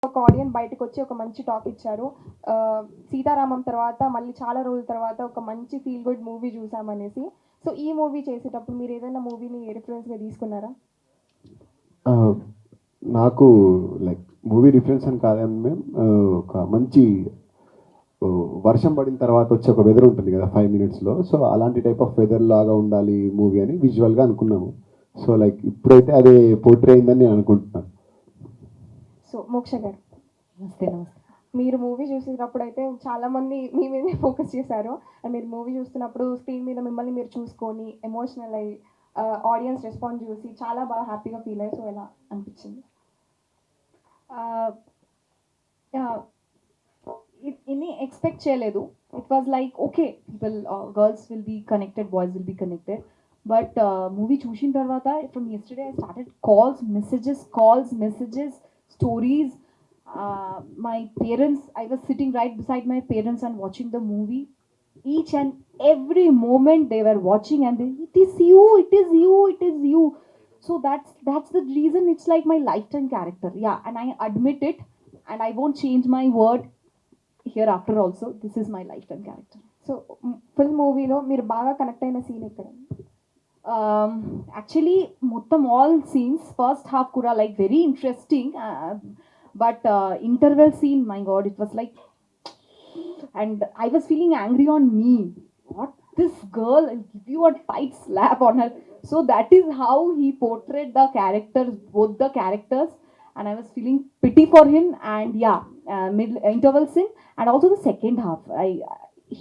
ఒక ఆడియన్స్ బయటకు వచ్చి ఒక మంచి టాక్ ఇచ్చారు. సీతారామం తర్వాత మళ్ళీ చాలా రోజుల తర్వాత ఒక మంచి ఫీల్ గుడ్ మూవీ చూసామనేసి. సో ఈ మూవీ చేసేటప్పుడు మీరు ఏదైనా మూవీని రిఫరెన్స్గా తీసుకున్నారా? నాకు లైక్ మూవీ రిఫరెన్స్ అని కాదని మేము ఒక మంచి వర్షం పడిన తర్వాత వచ్చే ఒక వెదర్ ఉంటుంది కదా 5 minutesలో. సో అలాంటి టైప్ ఆఫ్ వెదర్ లాగా ఉండాలి మూవీ అని విజువల్గా అనుకున్నాము. సో లైక్ ఇప్పుడైతే అదే పోర్ట్రే అయిందని నేను అనుకుంటున్నాను. సో మోక్ష గారు, నమస్తే. మీరు మూవీ చూసేటప్పుడు అయితే చాలామంది మీ మీదే ఫోకస్ చేశారు. అండ్ మీరు మూవీ చూస్తున్నప్పుడు స్క్రీన్ మీద మిమ్మల్ని మీరు చూసుకొని ఎమోషనల్ అయ్యి ఆడియన్స్ రెస్పాన్స్ చూసి చాలా బాగా హ్యాపీగా ఫీల్ అయ్యి. సో ఎలా అనిపించింది? ఇన్ని ఎక్స్పెక్ట్ చేయలేదు. It was like okay, people girls will be connected, boys will be connected. But movie చూసిన తర్వాత from yesterday I started calls, messages, stories. My parents, I was sitting right beside my parents and watching the movie. Each and every moment they were watching and they, it is you, it is you, it is you. So that's the reason it's like my lifetime character. Yeah, and I admit it, and I won't change my word hereafter also. This is my lifetime character. So full మూవీలో మీరు బాగా connect అయిన scene ఎక్కడ? Actually మొత్తం all scenes first half కూడా like very interesting, but interval scene, my god, it was like, and I was feeling angry on me. What, this girl, I'll give you a tight slap on her. So that is how he portrayed the characters, both the characters, and I was feeling pity for him. And yeah, mid interval scene and also the second half,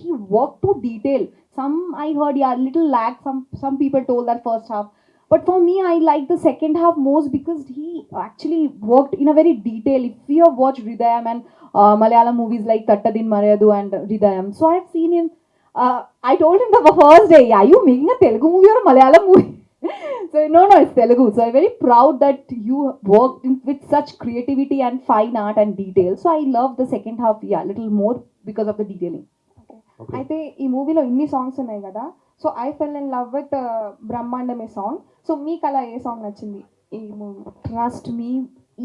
he worked to detail. Some I heard, yeah, little lag. Some people told that first half, but for me I like the second half most because he actually worked in a very detail. If you have watched Hridayam and Malayalam movies like Tattadin Marayadu and Hridayam, so I have seen him. I told him the first day, are you making a Telugu movie or a Malayalam movie? So no, it's Telugu. So I'm very proud that you worked with such creativity and fine art and detail. So I love the second half, yeah, little more because of the detailing. అయితే ఈ మూవీలో ఇన్ని songs ఉన్నాయి కదా. So I fell in love with బ్రహ్మాండమే song. So మీకు అలా ఏ సాంగ్ నచ్చింది ఈ movie? Trust me,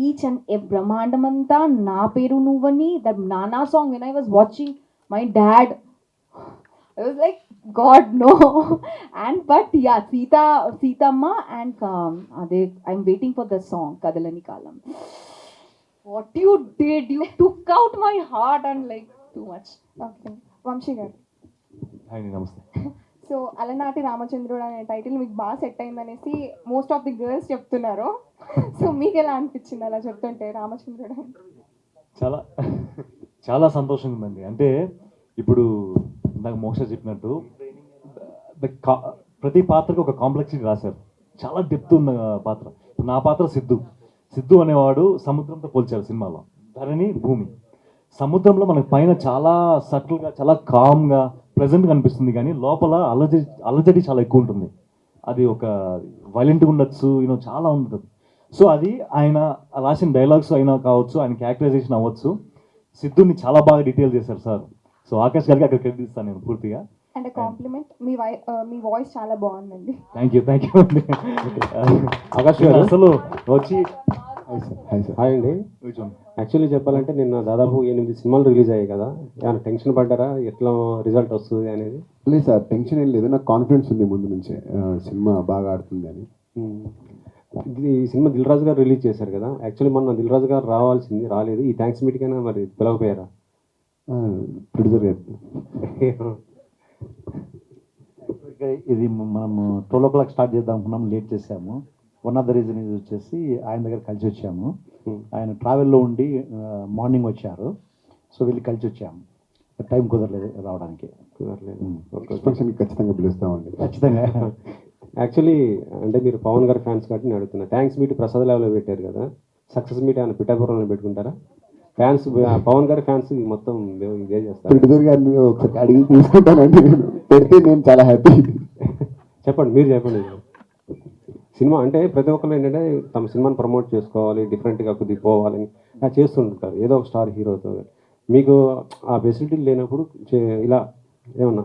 each and every బ్రహ్మాండమంతా నా పేరు నువ్వని, that Nana song, when I was watching my dad, I was like, God no. And but yeah, Seethamma and I'm waiting for the song Kadalani Kalam. What you did, you took out my heart and like too much. Okay, Vamshi గారు. Hi, నమస్తే. So అలనాటి రామచంద్రుడు అనే title మీకు బాగా set అయిందనేసి most of the girls చెప్తున్నారు. So మీకు ఎలా అనిపించింది అలా చెప్తుంటే రామచంద్రుడు? చాలా చాలా సంతోషంగా ఉందండి. అంటే ఇప్పుడు నాకు మోక్ష చెప్పినట్టు ప్రతి పాత్రకు ఒక కాంప్లెక్సిటీ రాశారు. చాలా డెప్త్ ఉన్న పాత్ర. నా పాత్ర సిద్ధు అనేవాడు సముద్రంతో పోల్చారు సినిమాలో. ధరణి భూమి. సముద్రంలో మనకు పైన చాలా సటిల్గా, చాలా కామ్గా ప్రెజెంట్గా అనిపిస్తుంది, కానీ లోపల అలజడి చాలా ఎక్కువ ఉంటుంది. అది ఒక వైలెంట్గా ఉండొచ్చు, చాలా ఉంటుంది. సో అది ఆయన రాసిన డైలాగ్స్ అయినా కావచ్చు, ఆయన క్యారెక్టరైజేషన్ అవ్వచ్చు. సిద్ధుని చాలా బాగా డీటెయిల్ చేశారు సార్. సో ఆకాష్ గారికి అక్కడ క్రెడిట్ ఇస్తాను నేను పూర్తిగా. అంటే కాంప్లిమెంట్, మీ వాయిస్ చాలా బాగుందండి. థ్యాంక్ యూ అండి. ఆకాష్ గారు అసలు వచ్చి హాయ్ అండి. యాక్చువల్లీ చెప్పాలంటే నిన్న దాదాపు 8 సినిమాలు రిలీజ్ అయ్యాయి కదా. ఏమైనా టెన్షన్ పడ్డారా ఎట్లా రిజల్ట్ వస్తుంది అనేది? లేదు సార్, టెన్షన్ ఏం లేదు. నాకు కాన్ఫిడెన్స్ ఉంది ముందు నుంచే సినిమా బాగా ఆడుతుంది అని. ఈ సినిమా దిల్ రాజు గారు రిలీజ్ చేశారు కదా. యాక్చువల్లీ మొన్న దిల్ రాజు గారు రాలేదు. ఈ థ్యాంక్స్ మీటికైనా మరి పిలవపోయారా ప్రొడ్యూసర్ గారు? ఇది మనము 12 o'clock స్టార్ట్ చేద్దాం అనుకున్నాం, లేట్ చేసాము. వన్ ఆఫ్ ద రీజన్ ఇది వచ్చేసి ఆయన దగ్గర కలిసి వచ్చాము. ఆయన ట్రావెల్లో ఉండి మార్నింగ్ వచ్చారు. సో వీళ్ళు కలిసి వచ్చాము. టైం కుదరలేదు రావడానికి. ఖచ్చితంగా పిలుస్తామండి. ఖచ్చితంగా. యాక్చువల్లీ అంటే మీరు పవన్ గారి ఫ్యాన్స్ కాబట్టి నేను అడుగుతున్నా. థ్యాంక్స్ మీట్ ప్రసాద్ లెవెల్లో పెట్టారు కదా, సక్సెస్ మీట్ ఆయన పిఠాపురంలో పెట్టుకుంటారా? ఫ్యాన్స్, పవన్ గారి ఫ్యాన్స్ మొత్తం ఇదే చేస్తారు. ప్రొడ్యూసర్ గారిని ఒకసారి అడిగి తీసుకుంటానండి. నేను పెడితే నేను చాలా హ్యాపీ. చెప్పండి, మీరు చెప్పండి. సినిమా అంటే ప్రతి ఒక్కరు ఏంటంటే తమ సినిమాని ప్రమోట్ చేసుకోవాలి, డిఫరెంట్గా కొద్దిగా పోవాలని చేస్తుంటారు ఏదో ఒక స్టార్ హీరోతో. మీకు ఆ ఫెసిలిటీ లేనప్పుడు ఇలా ఏమన్నా?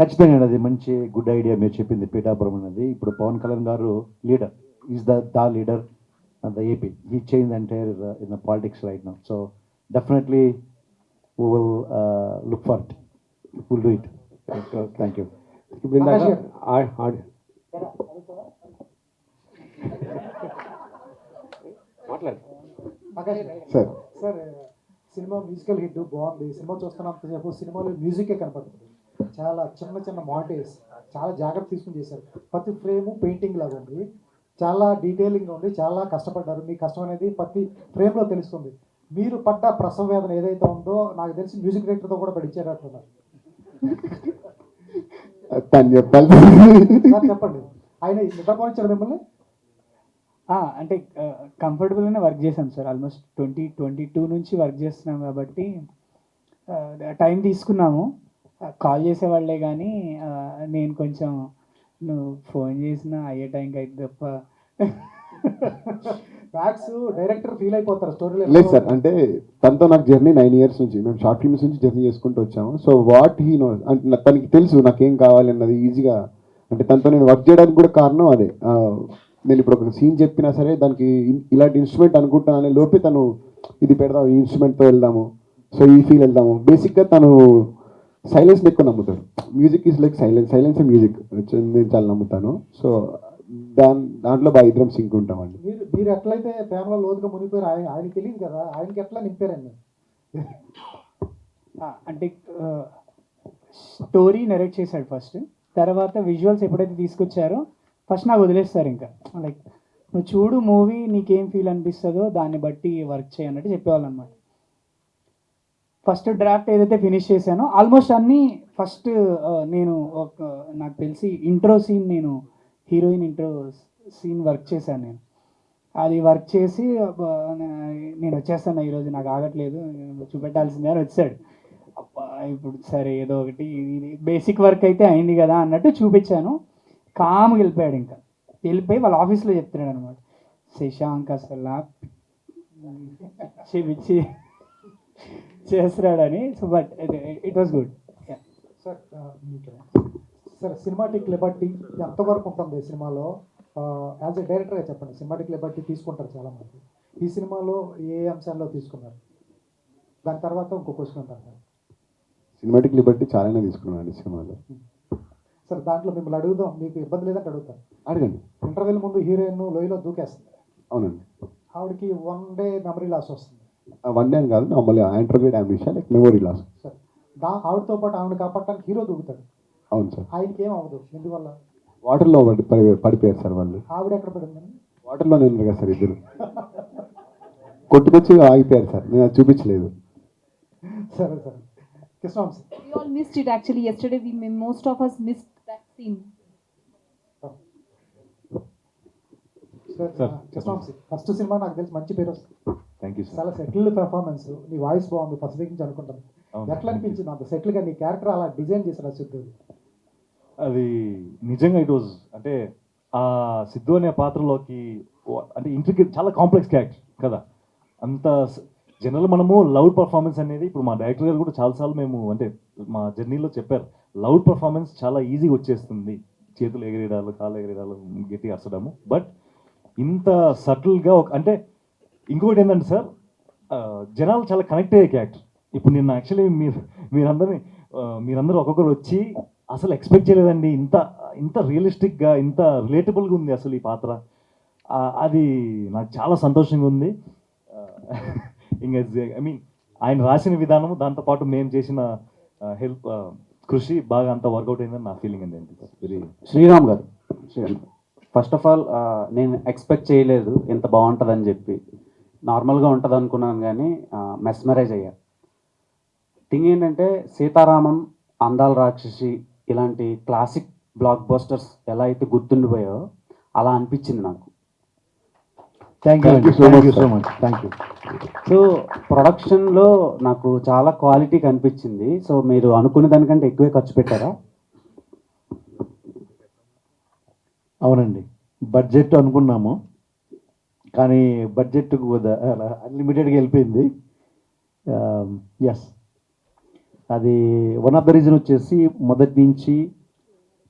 ఖచ్చితంగా అది మంచి గుడ్ ఐడియా మీరు చెప్పింది. పీఠాపురం అనేది ఇప్పుడు పవన్ కళ్యాణ్ గారు leader, is the leader. the AP. He changed the entire in the politics right now. So definitely we will look for it. We'll do it. Thank you. ఇప్పుడు ఇందాక మాట్లాడు sir sir cinema musical hit బాగుంది. Cinema చూస్తున్నంతసేపు సినిమాలో మ్యూజికే కనపడుతుంది. చాలా చిన్న చిన్న montage చాలా జాగ్రత్త తీసుకుని చేశారు. ప్రతి ఫ్రేము పెయింటింగ్ లాగా ఉంది. చాలా డీటెయిలింగ్ ఉంది. చాలా కష్టపడ్డారు. మీ కష్టం అనేది ప్రతి ఫ్రేమ్లో తెలుస్తుంది. మీరు పడ్డ ప్రసవ వేదన ఏదైతే ఉందో నాకు తెలిసి మ్యూజిక్ డైరెక్టర్తో కూడా పడిచ్చారంటున్నారు. తను చెప్పాలి సార్ చెప్పండి, ఆయన నిద్రపోనిచ్చారు మిమ్మల్ని? అంటే కంఫర్టబుల్గానే వర్క్ చేశాం సార్. ఆల్మోస్ట్ 2022 నుంచి వర్క్ చేస్తున్నాం కాబట్టి టైం తీసుకున్నాము. కాల్ చేసేవాళ్ళే కానీ నేను కొంచెం నువ్వు ఫోన్ చేసినా అయ్యే టైంకి అయితే తప్ప. ఫ్యాక్స్ డైరెక్టర్ ఫీల్ అయిపోతారు స్టోరీలో. లేదు సార్, అంటే తనతో నాకు జర్నీ 9 years నుంచి, మేము షార్ట్ ఫిల్మ్స్ నుంచి జర్నీ చేసుకుంటూ వచ్చాము. సో వాట్ హీ నో అంటే తనకి తెలుసు నాకేం కావాలి అన్నది ఈజీగా. అంటే తనతో నేను వర్క్ చేయడానికి కూడా కారణం అదే. నేను ఇప్పుడు ఒక సీన్ చెప్పినా సరే దానికి ఇలాంటి ఇన్స్ట్రుమెంట్ అనుకుంటాను అనే లోపే తను ఇది పెడదాం, ఈ ఇన్స్ట్రుమెంట్తో వెళ్దాము, సో ఈ ఫీల్ వెళ్దాము. బేసిక్గా తను సైలెన్స్ని ఎక్కువ నమ్ముతాడు. Music is like silence music నేను చాలా నమ్ముతాను. సో దాంట్లో బాగా ఇద్దరం సింక్ ఉంటామండి. మీరు ఎట్లయితే ప్రేమలో లోతుగా మునిగిపోయారు ఆయనకి తెలియదు కదా, ఆయనకి ఎట్లా నింపారండి? అంటే స్టోరీ నెరేట్ చేశాడు ఫస్ట్, తర్వాత విజువల్స్ ఎప్పుడైతే తీసుకొచ్చారో ఫస్ట్ నాకు వదిలేస్తారు. ఇంకా లైక్ నువ్వు చూడు మూవీ, నీకేం ఫీల్ అనిపిస్తుందో దాన్ని బట్టి వర్క్ చేయన్నట్టు చెప్పేవాళ్ళు అనమాట. ఫస్ట్ డ్రాఫ్ట్ ఏదైతే ఫినిష్ చేశానో ఆల్మోస్ట్ అన్నీ ఫస్ట్ నేను నాకు తెలిసి ఇంట్రో సీన్, నేను హీరోయిన్ ఇంట్రో సీన్ వర్క్ చేశాను. నేను అది వర్క్ చేసి నేను వచ్చేస్తాను ఈరోజు, నాకు ఆగట్లేదు, చూపెట్టాల్సిందే అని వచ్చాడు. ఇప్పుడు సరే ఏదో ఒకటి బేసిక్ వర్క్ అయితే అయింది కదా అన్నట్టు చూపించాను. కామ్గా వెళ్ళిపోయాడు. ఇంకా వెళ్ళిపోయి వాళ్ళ ఆఫీస్లో చెప్తున్నాడు అనమాట, శశాంక్ అసలు పిచ్చి చేస్తున్నాడని. So but it was good. Sir sir cinematic Liberty ఎంతవరకు ఉంటుంది సినిమాలో? యాజ్ ఎ డైరెక్టర్గా చెప్పండి. సినిమాటిక్ లిబర్టీ తీసుకుంటారు చాలామంది. ఈ సినిమాలో ఏ అంశాల్లో తీసుకున్నారు? దాని తర్వాత ఇంకో క్వశ్చన్ ఉంటారు. సినిమాటిక్ లిబర్టీ చాలానే తీసుకున్నాను ఈ సినిమాలో. సార్ దాంట్లో మిమ్మల్ని అడుగుదాం, మీకు ఇబ్బంది లేదంటే అడుగుతాను. అడగండి. ఇంటర్వెల్ ముందు హీరోయిన్ లోయలో దూకేస్తుంది. అవునండి. ఆవిడకి 1 day మెమరీ లాస్ వస్తుంది. 1 day అని కాదు, normal anterograde amnesia like memory loss. Sir ఆవిడతో పాటు ఆవిడ కాపాడటానికి హీరో దూకుతాడు. అవును సార్. ఆయనకి ఏం అవ్వదు, ఎందువల్ల? వాటర్లో పడిపోయారు సార్ వాళ్ళు. ఆవిడ ఎక్కడ పడిందని? వాటర్లోనే ఉన్నారు కదా సార్ ఇద్దరు. కొట్టుకొచ్చి ఆగిపోయారు సార్, నేను అది చూపించలేదు. సరే sir. Krishna sir. We all missed it actually. Yesterday, most of us missed that scene. First cinema నాకు తెలిసి మంచి పేరు వస్తుంది. Thank you sir. చాలా సెటిల్డ్ పెర్ఫార్మెన్స్. నీ వాయిస్ బాగుంది ఫస్ట్ వీక్ నుంచి అనుకుంటాను. ఎట్లా అనిపించింది అంత సెటిల్గా నీ క్యారెక్టర్ అలా డిజైన్ చేశారు సిద్ధు? అది నిజంగా ఇట్ వాజ్ అంటే ఆ సిద్ధు అనే పాత్రలోకి అంటే ఇంట్రికేట్ చాలా కాంప్లెక్స్ క్యారెక్టర్ కదా. అంత జనరల్ మనము లౌడ్ పర్ఫార్మెన్స్ అనేది ఇప్పుడు మా డైరెక్టర్ గారు కూడా చాలాసార్లు మేము అంటే మా జర్నీలో చెప్పారు, లౌడ్ పర్ఫార్మెన్స్ చాలా ఈజీగా వచ్చేస్తుంది, చేతులు ఎగిరేయడాలు, కాళ్ళు ఎగిరేయడాలు, గట్టి అరచడము. బట్ ఇంత సటిల్గా అంటే ఇంకొకటి ఏంటంటే సార్, జనాలు చాలా కనెక్ట్ అయ్యే క్యారెక్టర్. ఇప్పుడు నేను యాక్చువల్లీ మీరందరూ ఒక్కొక్కరు వచ్చి అసలు ఎక్స్పెక్ట్ చేయలేదండి ఇంత రియలిస్టిక్గా, ఇంత రిలేటబుల్గా ఉంది అసలు ఈ పాత్ర. అది నాకు చాలా సంతోషంగా ఉంది. ఇంకా ఐ మీన్ ఆయన రాసిన విధానము, దాంతోపాటు మేము చేసిన హెల్ప్ కృషి బాగా అంతా వర్కౌట్ అయిందని నా ఫీలింగ్ అండి. వెరీ శ్రీరామ్ గారు, ఫస్ట్ ఆఫ్ ఆల్ నేను ఎక్స్పెక్ట్ చేయలేదు ఇంత బాగుంటుందని చెప్పి. నార్మల్గా ఉంటుంది అనుకున్నాను కానీ మెస్మరైజ్ అయ్యా. థింగ్ ఏంటంటే సీతారామం, అందాల రాక్షసి ఇలాంటి క్లాసిక్ బ్లాక్ బస్టర్స్ ఎలా అయితే గుర్తుండిపోయాయో అలా అనిపించింది నాకు. Thank you so much. Thank you. So ప్రొడక్షన్లో నాకు చాలా క్వాలిటీ కనిపించింది. సో మీరు అనుకునే దానికంటే ఎక్కువే ఖర్చు పెట్టారా? అవునండి, బడ్జెట్ అనుకున్నాము కానీ బడ్జెట్ అన్లిమిటెడ్గా వెళ్ళిపోయింది. ఎస్, అది వన్ ఆఫ్ ద రీజన్ వచ్చేసి మొదటి నుంచి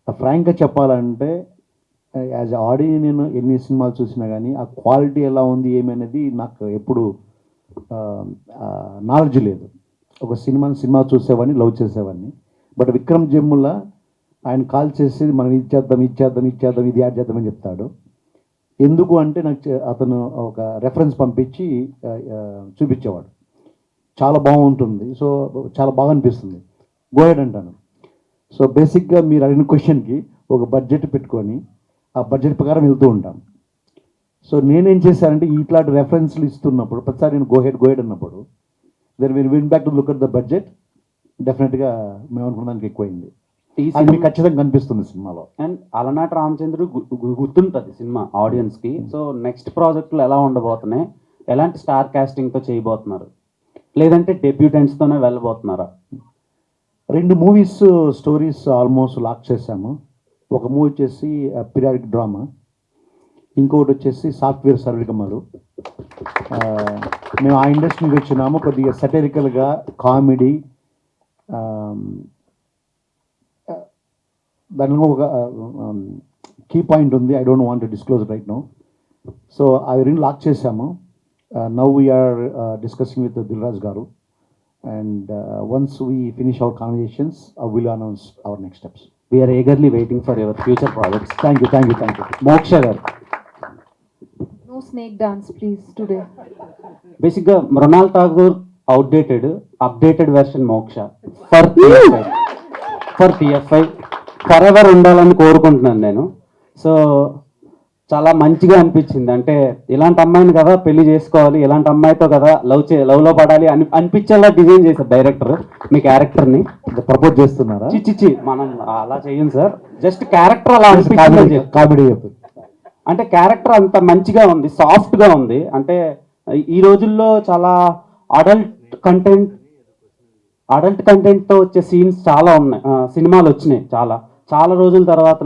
ఫ్రాంక్గా చెప్పాలంటే యాజ్ ఆడియో నేను ఎన్ని సినిమాలు చూసినా కానీ ఆ క్వాలిటీ ఎలా ఉంది ఏమి అనేది నాకు ఎప్పుడు నాలెడ్జ్ లేదు. ఒక సినిమా చూసేవాడిని, లవ్ చేసేవాడిని. బట్ విక్రమ్ జమ్ముల ఆయన కాల్ చేసి మనం ఇచ్చేద్దాం ఇది యాడ్ చేద్దామని చెప్తాడు. ఎందుకు అంటే నాకు అతను ఒక రెఫరెన్స్ పంపించి చూపించేవాడు. చాలా బాగుంటుంది, సో చాలా బాగా అనిపిస్తుంది, గోహెడ్ అంటాను. సో బేసిక్గా మీరు అడిగిన క్వశ్చన్కి ఒక బడ్జెట్ పెట్టుకొని ఆ బడ్జెట్ ప్రకారం వెళ్తూ ఉంటాం. సో నేనేం చేశానంటే ఇట్లాంటి రెఫరెన్స్లు ఇస్తున్నప్పుడు ప్రతిసారి నేను గోహెడ్ అన్నప్పుడు then will win back to look at the budget. డెఫినెట్గా మేము అనుకున్న దానికి ఎక్కువైంది. అది మీకు ఖచ్చితంగా కనిపిస్తుంది సినిమాలో. అండ్ అలనాటి రామచంద్రుడు గుర్తుంటుంది సినిమా ఆడియన్స్కి. సో నెక్స్ట్ ప్రాజెక్టులు ఎలా ఉండబోతున్నాయి, ఎలాంటి స్టార్ కాస్టింగ్తో చేయబోతున్నారు, లేదంటే డెబ్యూటెంట్స్తోనే వెళ్ళబోతున్నారా? 2 మూవీస్ స్టోరీస్ ఆల్మోస్ట్ లాక్ చేశాము. ఒక మూవీ వచ్చేసి పీరియాడిక్ డ్రామా, ఇంకొకటి వచ్చేసి సాఫ్ట్వేర్ సర్వికమలు. మేము ఆ ఇండస్ట్రీకి వచ్చినాము. కొద్దిగా సటరికల్గా కామెడీ, దానిలో ఒక కీ పాయింట్ ఉంది. I don't want to disclose right now. So అవి 2 లాక్ చేశాము. Now we are discussing with Dilraj గారు. And once we finish our conversations, we'll announce our next steps. We are eagerly waiting for your future projects. Thank you. Moksha garu. No snake dance, please, today. Basically, Mrunal Tagore updated version Moksha for TFI forever ఉండాలని కోరుకుంటున్నాను నేను. So చాలా మంచిగా అనిపించింది. అంటే ఇలాంటి అమ్మాయిని కదా పెళ్లి చేసుకోవాలి, ఇలాంటి అమ్మాయితో కదా లవ్లో పడాలి అనిపించేలా డిజైన్ చేశారు డైరెక్టర్ మీ క్యారెక్టర్ని. ప్రపోజ్ చేస్తున్నారా? చిచ్చి మనం అలా చెయ్యం సార్, జస్ట్ క్యారెక్టర్ అలా అనిపించింది. కామెడీ చెప్పు. అంటే క్యారెక్టర్ అంత మంచిగా ఉంది, సాఫ్ట్గా ఉంది. అంటే ఈ రోజుల్లో చాలా అడల్ట్ కంటెంట్తో వచ్చే సీన్స్ చాలా ఉన్నాయి, సినిమాలు వచ్చినాయి చాలా రోజుల తర్వాత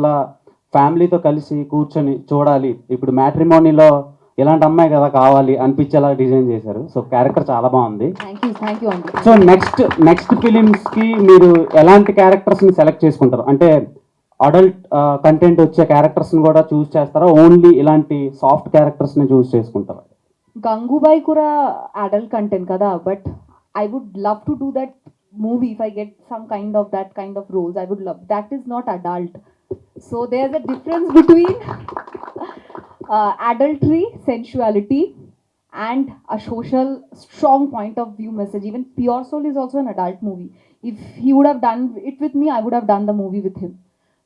ఫ్యామిలీతో కలిసి కూర్చొని చూడాలి. ఇప్పుడు మ్యాట్రిమోనీలో ఇలాంటి అమ్మాయి కదా కావాలి అనిపించేలా డిజైన్ చేశారు. సో క్యారెక్టర్ చాలా బాగుంది. థ్యాంక్ యూ అండి. సో నెక్స్ట్ ఫిలిమ్స్కి మీరు ఎలాంటి క్యారెక్టర్స్ని సెలెక్ట్ చేసుకుంటారు? అంటే అడల్ట్ కంటెంట్ వచ్చే క్యారెక్టర్స్ని కూడా చూస్ చేస్తారా, ఓన్లీ ఇలాంటి సాఫ్ట్ క్యారెక్టర్స్ని చూస్ చేసుకుంటారా? గంగూబాయ్ కూడా అడల్ట్ కంటెంట్ కదా, but I would love to do that movie if I get some kind of roles. I would love. That is not adult. So there's a difference between adultery, sensuality, and a social strong point of view message. Even Pure Soul is also an adult movie. If he would have done it with me, I would have done the movie with him.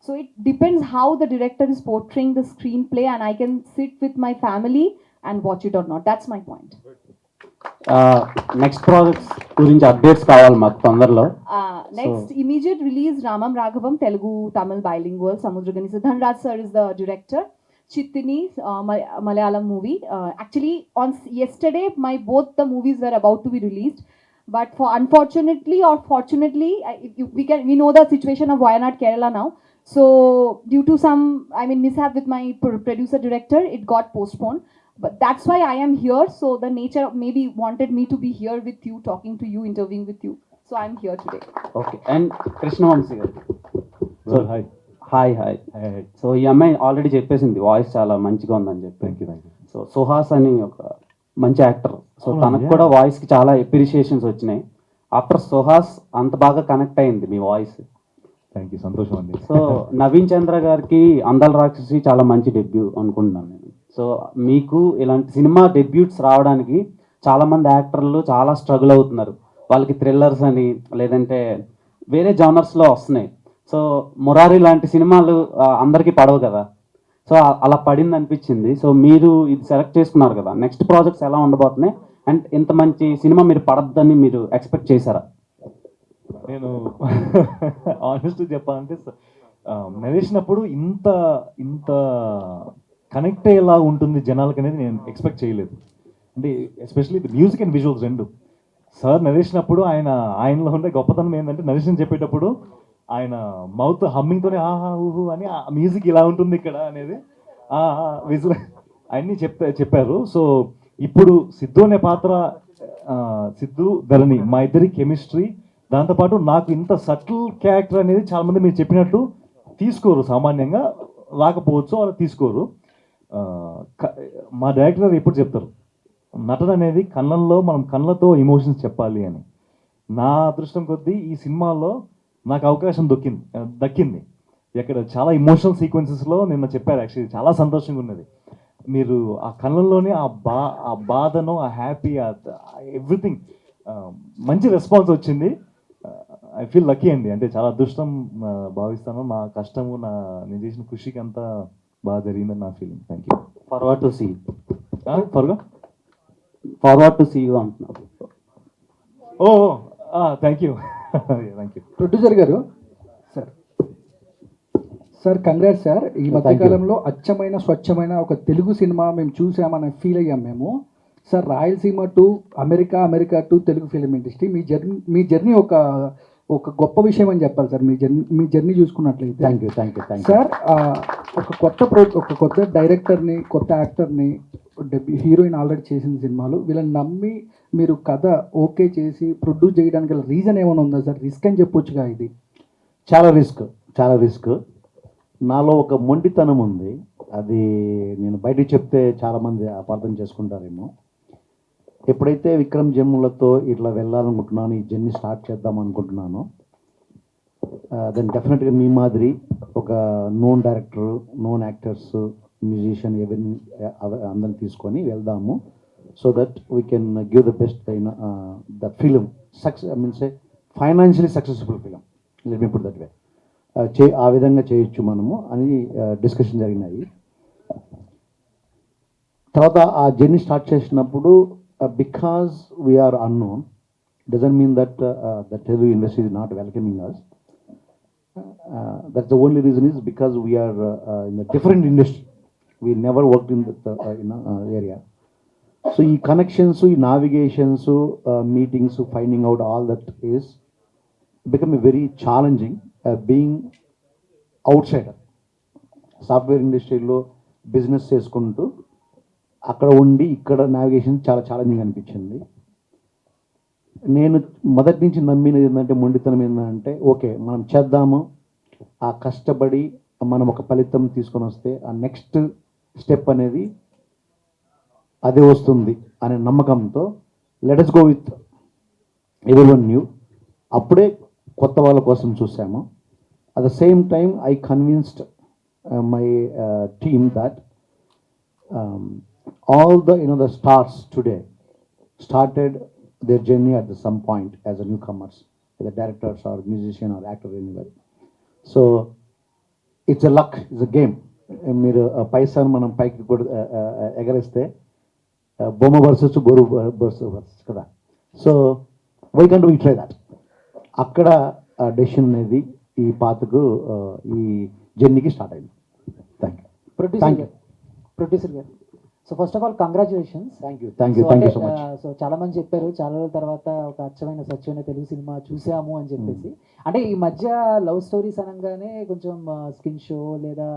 So it depends how the director is portraying the screenplay, and I can sit with my family and watch it or not. That's my point. Next projects గురించి updates కావాలి మాకు తొందరలో. Next immediate release Ramam Raghavam, Telugu Tamil bilingual. Samudragani Siddhanraj sir is the director. Chittini Malayalam movie. Actually on yesterday both the movies were about to be released, but for unfortunately or fortunately we know the situation of Wayanad Kerala now. So due to some mishap with my producer director, it got postponed. But that's why I am here. So the nature maybe wanted me to be here with you, talking to you, interviewing with you. So I'm here today. Okay. And Krishna Vamsi గారు. So hi. So ఈ అమ్మాయి already చెప్పేసింది voice చాలా మంచిగా ఉందని చెప్పి. Thank you. So Suhas అని ఒక మంచి యాక్టర్. సో తనకు కూడా వాయిస్కి చాలా అప్రిషియేషన్స్ వచ్చినాయి. ఆఫ్టర్ సుహాస్ అంత బాగా కనెక్ట్ అయింది మీ వాయిస్. థ్యాంక్ యూ, సంతోషం అండి. సో నవీన్ చంద్ర గారికి అందాల రాక్షసి చాలా మంచి డెబ్యూ అనుకుంటున్నాను నేను. సో మీకు ఇలాంటి సినిమా డెబ్యూట్స్ రావడానికి చాలామంది యాక్టర్లు చాలా స్ట్రగుల్ అవుతున్నారు. వాళ్ళకి థ్రిల్లర్స్ అని లేదంటే వేరే జానర్స్లో వస్తున్నాయి. సో మురారి లాంటి సినిమాలు అందరికీ పడవు కదా. సో అలా పడింది అనిపించింది. సో మీరు ఇది సెలెక్ట్ చేసుకున్నారు కదా, నెక్స్ట్ ప్రాజెక్ట్స్ ఎలా ఉండబోతున్నాయి అండ్ ఇంత మంచి సినిమా మీరు పడద్దని మీరు ఎక్స్పెక్ట్ చేశారా? నేను ఆనెస్ట్ చెప్పాలంటే నరేసినప్పుడు ఇంత కనెక్ట్ అయ్యేలా ఉంటుంది జనాలకి అనేది నేను ఎక్స్పెక్ట్ చేయలేదు. అంటే ఎస్పెషల్లీ మ్యూజిక్ అండ్ విజువల్స్ రెండు. సార్ నరేసినప్పుడు ఆయనలో ఉండే గొప్పతనం ఏంటంటే నరేషన్ చెప్పేటప్పుడు ఆయన మౌత్ హమ్మింగ్తోనే ఆహా ఊహు అని ఆ మ్యూజిక్ ఇలా ఉంటుంది ఇక్కడ అనేది విజువల్ అన్నీ చెప్పారు. సో ఇప్పుడు సిద్ధు అనే పాత్ర, సిద్ధు ధరణి మా ఇద్దరి కెమిస్ట్రీ, దాంతోపాటు నాకు ఇంత సటిల్ క్యారెక్టర్ అనేది చాలామంది మీరు చెప్పినట్టు తీసుకోరు సామాన్యంగా. రాకపోవచ్చు, వాళ్ళు తీసుకోరు. ఆ, మా డైరెక్టర్ గారు ఎప్పుడు చెప్తారు, నటన అనేది కళ్ళల్లో, మనం కళ్ళతో ఎమోషన్స్ చెప్పాలి అని. నా అదృష్టం కొద్దీ ఈ సినిమాలో నాకు అవకాశం దక్కింది. ఇక్కడ చాలా ఇమోషనల్ సీక్వెన్సెస్లో నిన్న చెప్పారు, యాక్చువల్లీ చాలా సంతోషంగా ఉన్నది. మీరు ఆ కళ్ళల్లోనే ఆ బాధను, ఆ హ్యాపీ, ఎవ్రీథింగ్ మంచి రెస్పాన్స్ వచ్చింది. ఐ ఫీల్ లక్కీ అండి, అంటే చాలా అదృష్టం భావిస్తాను. నా కష్టము, నేను చేసిన కృషికి అంతా బాగా జరిగిందని నా feeling. Thank you. Forward to see ఫర్గా ఫార్వర్డ్ టు సీ యూ అంటున్నాను. Oh thank you thank you. Producer గారు, సార్ కంగ్రాట్స్ సార్. ఈ మధ్యకాలంలో అచ్చమైన స్వచ్ఛమైన ఒక తెలుగు సినిమా మేము చూసామని ఫీల్ అయ్యాం మేము. Sir Rayalaseema to America to Telugu film industry me journey ఒక గొప్ప విషయం అని చెప్పాలి సార్. మీ జర్నీ చూసుకున్నట్లయితే థ్యాంక్ యూ. సార్, ఒక కొత్త డైరెక్టర్ని, కొత్త యాక్టర్ని, హీరోయిన్ ఆల్రెడీ చేసిన సినిమాలు, వీళ్ళని నమ్మి మీరు కథ ఓకే చేసి ప్రొడ్యూస్ చేయడానికి గల రీజన్ ఏమైనా ఉందా సార్? రిస్క్ అని చెప్పొచ్చుగా ఇది. చాలా రిస్క్. నాలో ఒక మొండితనం ఉంది, అది నేను బయటికి చెప్తే చాలామంది అపార్థం చేసుకుంటారేమో. ఎప్పుడైతే విక్రమ్ జమ్ములతో ఇట్లా వెళ్ళాలనుకుంటున్నాను, ఈ జర్నీ స్టార్ట్ చేద్దాం అనుకుంటున్నాను, దెన్ డెఫినెట్గా మీ మాదిరి ఒక known director, known actors, musician అందరిని తీసుకొని వెళ్దాము. So that we can give the best in the film financially successful film, let me put that way. ఆ విధంగా చేయొచ్చు మనము అని డిస్కషన్ జరిగినాయి. తర్వాత ఆ జర్నీ స్టార్ట్ చేసినప్పుడు because we are unknown doesn't mean that the Telugu industry is not welcoming us. That's the only reason is because we are in a different industry. We never worked in the area. So ఈ connections, ఈ navigations, meetings, finding out all that is become a very challenging being outsider. Software ఇండస్ట్రీలో business చేసుకుంటూ అక్కడ ఉండి ఇక్కడ navigation చాలా challenging అనిపించింది. నేను మొదటి నుంచి నమ్మినది ఏంటంటే, మొండితనం ఏంటంటే, ఓకే మనం చేద్దాము, ఆ కష్టపడి మనం ఒక ఫలితం తీసుకొని వస్తే ఆ నెక్స్ట్ స్టెప్ అనేది అదే వస్తుంది అనే నమ్మకంతో let us go with everyone new. అప్పుడే కొత్త వాళ్ళ కోసం చూసాము. At the same time I convinced my team that all the stars today started their journey at some point as a newcomers, the directors or musician or actor anywhere. So it's a luck, it's a game. మీరు పైసాను మనం పైకి ఎగరేస్తే బొమ్మ versus బొరు versus కదా. So why can't we try that? అక్కడ decision అనేది ఈ పాతకు ఈ జర్నీకి స్టార్ట్ అయింది. Thank you. ప్రొడ్యూసర్ గారు, so first of all congratulations. Thank you so much. So చాలా మంది చెప్పారు చాలా రోజుల తర్వాత ఒక అచ్చమైన స్వచ్ఛమైన తెలుగు సినిమా చూసాము అని చెప్పేసి. అంటే ఈ మధ్య లవ్ స్టోరీస్ అనగానే కొంచెం స్కిన్ షో లేదా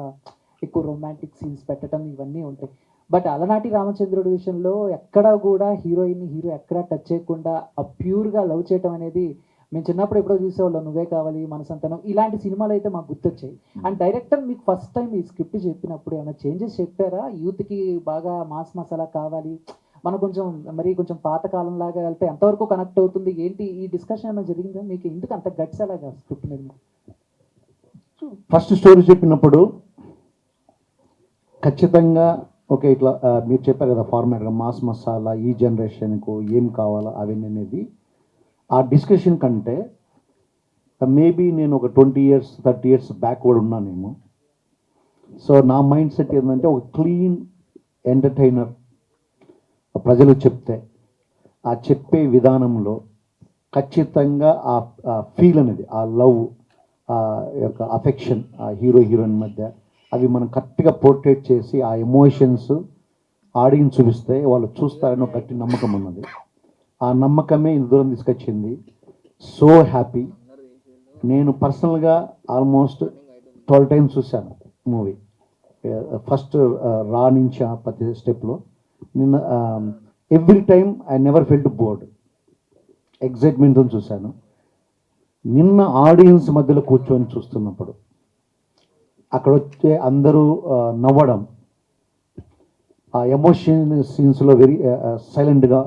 ఎక్కువ రొమాంటిక్ సీన్స్ పెట్టడం ఇవన్నీ ఉంటాయి. బట్ అలనాటి రామచంద్రుడి విషయంలో ఎక్కడా కూడా హీరో ఎక్కడా టచ్ చేయకుండా ఆ ప్యూర్గా లవ్ చేయటం అనేది మేము చిన్నప్పుడు ఎప్పుడో చూసేవాళ్ళం. నువ్వే కావాలి, మనసంతనం, ఇలాంటి సినిమాలు అయితే మాకు గుర్తొచ్చాయి. అండ్ డైరెక్టర్ మీకు ఫస్ట్ టైం ఈ స్క్రిప్ట్ చెప్పినప్పుడు ఏమైనా చేంజెస్ చెప్పారా? యూత్కి బాగా మాస్ మసాలా కావాలి, మనం కొంచెం పాత కాలం లాగా వెళ్తే ఎంతవరకు కనెక్ట్ అవుతుంది, ఏంటి ఈ డిస్కషన్ ఏమైనా జరిగిందా మీకు? ఎందుకు అంత గట్స్ అలాగా స్క్రిప్ట్ మీద? ఫస్ట్ స్టోరీ చెప్పినప్పుడు ఖచ్చితంగా ఓకే ఇట్లా మీరు చెప్పారు కదా ఫార్మాట్గా మాస్ మసాలా, ఈ జనరేషన్కు ఏం కావాలా అవన్నీ అనేది ఆ డిస్కషన్ కంటే మేబీ నేను ఒక 20 years 30 years బ్యాక్వర్డ్ ఉన్నానేమో. సో నా మైండ్ సెట్ ఏంటంటే ఒక క్లీన్ ఎంటర్టైనర్ ప్రజలు చెప్తే ఆ చెప్పే విధానంలో ఖచ్చితంగా ఆ ఫీల్ అనేది, ఆ లవ్, ఆ యొక్క అఫెక్షన్ ఆ హీరోయిన్ మధ్య అవి మనం కరెక్ట్గా పోర్ట్రేట్ చేసి ఆ ఎమోషన్స్ ఆడియన్స్ చూపిస్తే వాళ్ళు చూస్తారని ఒక గట్టి నమ్మకం ఉన్నది. ఆ నమ్మకమే ఇంత దూరం తీసుకొచ్చింది. So happy. నేను పర్సనల్గా ఆల్మోస్ట్ 12 times చూశాను మూవీ. ఫస్ట్ రా నుంచి ప్రతి స్టెప్లో నిన్న every time I never felt bored, ఎగ్జైట్మెంట్తో చూశాను. నిన్న ఆడియన్స్ మధ్యలో కూర్చొని చూస్తున్నప్పుడు అక్కడ వచ్చే అందరూ నవ్వడం, ఆ ఎమోషన్ సీన్స్లో వెరీ సైలెంట్గా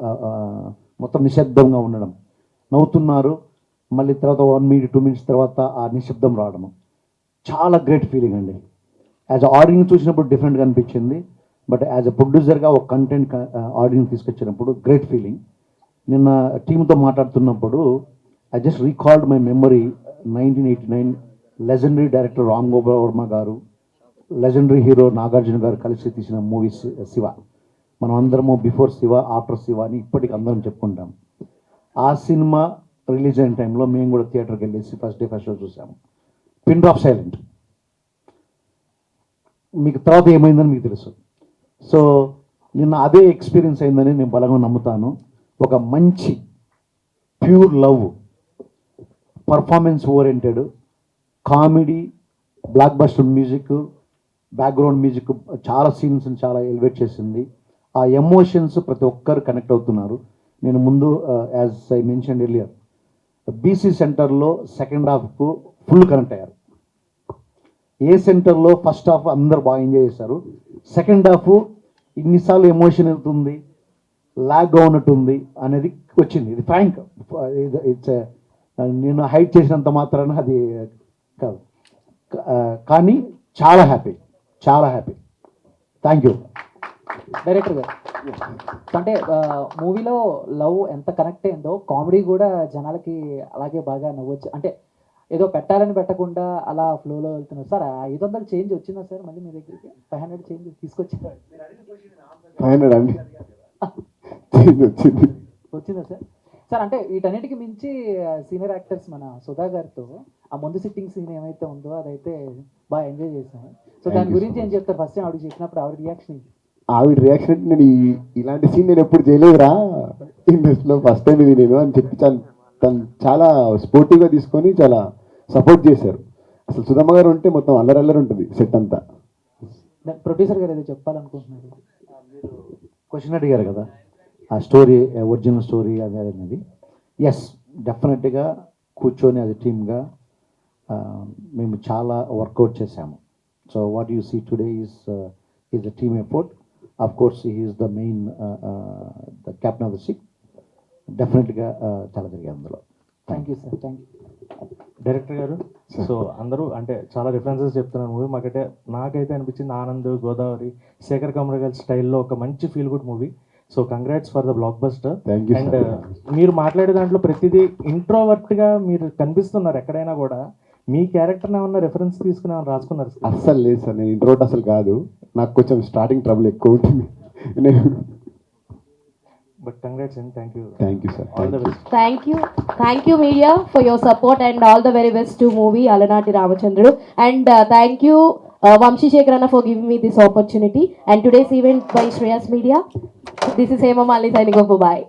మొత్తం నిశ్శబ్దంగా ఉండడం, నవ్వుతున్నారు, మళ్ళీ తర్వాత 1 minute 2 minutes తర్వాత ఆ నిశ్శబ్దం రావడం, చాలా గ్రేట్ ఫీలింగ్ అండి. యాజ్ ఆడియన్స్ చూసినప్పుడు డిఫరెంట్గా అనిపించింది, బట్ యాజ్ అ ప్రొడ్యూసర్గా ఒక కంటెంట్ ఆడియన్స్ తీసుకొచ్చినప్పుడు గ్రేట్ ఫీలింగ్. నిన్న టీంతో మాట్లాడుతున్నప్పుడు I just recalled my memory 1989 legendary director Ram Gopal Varma గారు, లెజెండరీ హీరో నాగార్జున గారు కలిసి తీసిన మూవీస్ శివ. మనం అందరము బిఫోర్ శివ ఆఫ్టర్ శివ అని ఇప్పటికి అందరం చెప్పుకుంటాం. ఆ సినిమా రిలీజ్ అయిన టైంలో మేము కూడా థియేటర్కి వెళ్ళేసి ఫస్ట్ షో చూసాము. Pin drop silent. మీకు తర్వాత ఏమైందని మీకు తెలుసు. సో నిన్న అదే ఎక్స్పీరియన్స్ అయిందని నేను బలంగా నమ్ముతాను. ఒక మంచి pure love, performance oriented, comedy, block buster music, background music చాలా సీన్స్ని చాలా ఎలివేట్ చేసింది. ఆ ఎమోషన్స్ ప్రతి ఒక్కరు కనెక్ట్ అవుతున్నారు. నేను ముందు as I mention earlier, BC సెంటర్లో సెకండ్ హాఫ్కు ఫుల్ కనెక్ట్ అయ్యారు. ఏ సెంటర్లో ఫస్ట్ హాఫ్ అందరు బాగా ఎంజాయ్ చేశారు. సెకండ్ హాఫ్ ఇన్నిసార్లు ఎమోషన్ అవుతుంది, లాగ్గా ఉన్నట్టుంది అనేది వచ్చింది. ఇది ఫ్రాంక్, ఇట్స్ నేను హైట్ చేసినంత మాత్రాన అది కాదు, కానీ చాలా హ్యాపీ, చాలా హ్యాపీ. థ్యాంక్ యూ డైరెక్టర్ గారు. అంటే మూవీలో లవ్ ఎంత కనెక్ట్ అయిందో కామెడీ కూడా జనాలకి అలాగే బాగా నవ్వచ్చు. అంటే ఏదో పెట్టాలని పెట్టకుండా అలా ఫ్లోలో వెళ్తున్నారు సార్. 500 చేంజ్ వచ్చిందా సార్ మళ్ళీ మీ దగ్గరికి? 500 చేంజ్ తీసుకొచ్చారు? 500 అండి చేంజ్ వచ్చింది. వచ్చిందా సార్? సార్ అంటే వీటన్నిటికి మించి సీనియర్ యాక్టర్స్ మన సుధా గారితో ఆ ముందు సిట్టింగ్ సీన్ ఏమైతే ఉందో అదైతే బాగా ఎంజాయ్ చేశాను. సో దాని గురించి ఏం చెప్తారు? ఫస్ట్ టైం ఆవిడకి చెప్పినప్పుడు ఆవిడ రియాక్షన్? ఆవిడ రియాక్షన్ అంటే నేను ఇలాంటి సీన్ నేను ఎప్పుడు చేయలేదురా ఇండస్ట్రీలో, ఫస్ట్ టైం ఇది నేను అని చెప్పి తను చాలా స్పోర్టివ్గా తీసుకొని చాలా సపోర్ట్ చేశారు. అసలు సుధమ్మ గారు ఉంటే మొత్తం అల్లరల్లరి ఉంటుంది సెట్ అంతా. ప్రొడ్యూసర్ గారు ఏదో చెప్పాలనుకుంటున్నారు. క్వశ్చన్ అడిగారు కదా, ఆ స్టోరీ ఒరిజినల్ స్టోరీ అనేది. ఎస్, డెఫినెట్గా కూర్చొని అది టీమ్గా మేము చాలా వర్కౌట్ చేశాము. So what you see today is a team effort. Of course he is the main the captain of the ship. డెఫినెట్గా చాలా జరిగాయి అందులో. Thank you sir. Thank you director గారు. సో అందరూ అంటే చాలా రిఫరెన్సెస్ చెప్తున్నారు మూవీ. నాకైతే అనిపించింది ఆనంద్, గోదావరి, శేఖర్ కమరగల్ స్టైల్లో ఒక మంచి feel good movie. So congrats for the block buster. And మీరు మాట్లాడే దాంట్లో ప్రతిదీ ఇంట్రోవర్ట్గా మీరు కనిపిస్తున్నారు. ఎక్కడైనా కూడా మీ క్యారెక్టర్ని ఏమన్నా రెఫరెన్స్ తీసుకుని ఏమన్నా రాసుకున్నారు? అస్సలు లేదు సార్, నేను ఇంట్రోవర్ట్ అసలు కాదు. నాకు కొంచెం స్టార్టింగ్ ట్రబుల్ ఎక్కువ ఉంటుంది. నేను but congrats and thank you. Thank you sir. All the best. Thank you media for your support and all the very best to movie Alanati Ramachandrudu. And thank you Vamshi Shekharana for giving me this opportunity. And today's event by Shreyas Media. This is Hema Mali signing off. Bye.